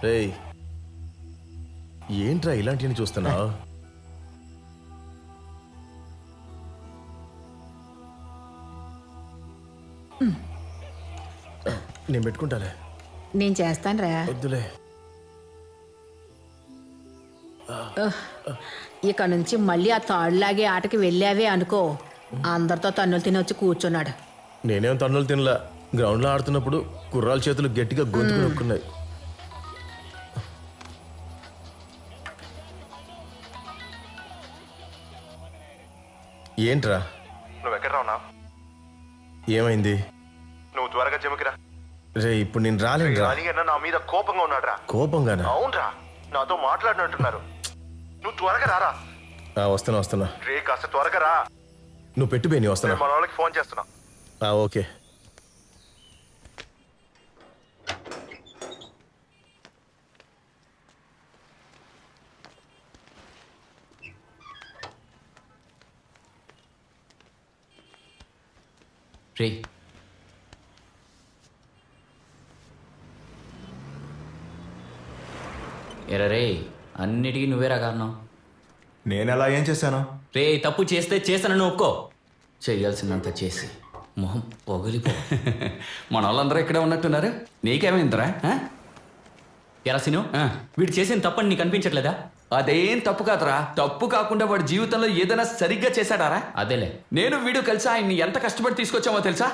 రేయ్, ఏంట్రా ఇలాంటివన్నీ చూస్తున్నా? నేను పెట్టుకుంటాలే. నేను చేస్తాను రా. వద్దులే. ఇక నుంచి మళ్ళీ ఆ తాడులాగే ఆటకి వెళ్ళావే అనుకో, అందరితో తన్నులు తిని వచ్చి కూర్చున్నాడు. నేనేం తన్నులు తినలా. గ్రౌండ్లో ఆడుతున్నప్పుడు కుర్రాల చేతులు గట్టిగా గొంతు నొక్కున్నాయి. ఏంట్రా? నువ్వు ఎక్కడ రావునా? ఏమైంది? నువ్వు త్వరగా జిమ్కి రా. రే, ఇప్పుడు నేను రాలేనురా. అనిగన్న నా మీద కోపంగా ఉన్నాడు రా. కోపంగానా? అవునరా, నాతో మాట్లాడినట్టున్నారు. నువ్వు త్వరగా రారా. వస్తున్నా. రే, కాస్త త్వరగా రా. నువ్వు పెట్టు బేని, వస్తున్నా. మన వాళ్ళకి ఫోన్ చేస్తున్నా. ఓకే. రే, ఎరా రే, అన్నిటికీ నువ్వేరా కారణం. నేనెలా ఏం చేశాను? రే, తప్పు చేస్తే చేస్తానని ఒప్పుకో. చెయ్యాల్సిందంత చేసి మొహం పొగిలిపో. మన వాళ్ళందరూ ఇక్కడే ఉన్నట్టున్నారు. నీకేమైందిరా? ఎరాసిను, వీడు చేసిన తప్పని నీకు అనిపించట్లేదా? అదేం తప్పు కాదురా. తప్పు కాకుండా వాడి జీవితంలో ఏదైనా సరిగ్గా చేశాడారా? అదేలే, నేను వీడు కలిసి ఆయన్ని ఎంత కష్టపడి తీసుకొచ్చామో తెలుసా?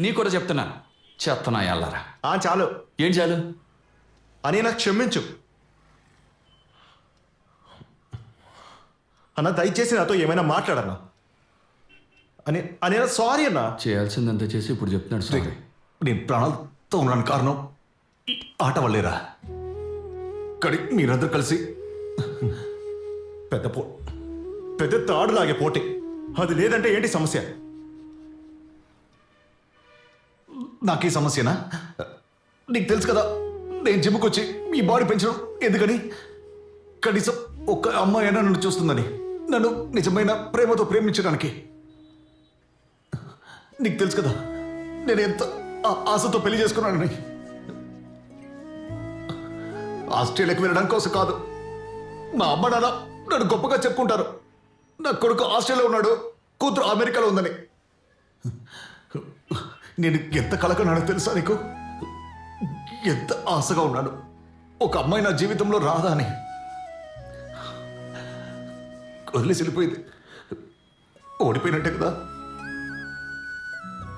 నీ కూడా చెప్తున్నాను, చెత్తనా ఎల్లారా. చాలు. ఏం చాలు అని నాకు క్షమించు అన్న. దయచేసి నాతో ఏమైనా మాట్లాడన్నా అని అని సారీ అన్నా. చేయాల్సిందంత చేసి ఇప్పుడు చెప్తున్నాడు సారీ. నేను ప్రాణాలతో ఉన్నాను కారణం ఈ ఆట వల్లేరా. కడి మీరందరూ కలిసి పెద్ద తాడులాగే పోటీ. అది లేదంటే ఏంటి సమస్య? నాకే సమస్యనా? నీకు తెలుసు కదా, నేను జిమ్కి వచ్చి మీ బాడీ పెంచడం ఎందుకని. కనీసం ఒక్క అమ్మాయి అయినా నన్ను చూస్తుందని, నన్ను నిజమైన ప్రేమతో ప్రేమించడానికి. నీకు తెలుసు కదా, నేను ఎంత ఆశతో పెళ్లి చేసుకున్నానని. ఆస్ట్రేలియాకి వెళ్ళడం కోసం కాదు. మా అమ్మ నాన్న నన్ను గొప్పగా చెప్పుకుంటారు. నా కొడుకు ఆస్ట్రేలియాలో ఉన్నాడు, కూతురు అమెరికాలో ఉందని. నేను ఎంత కలకన్నానో తెలుసా నీకు? ఎంత ఆశగా ఉన్నాను ఒక అమ్మాయి నా జీవితంలో రాదా అని. వదిలేసి వెళ్ళిపోయింది. ఓడిపోయినట్టే కదా.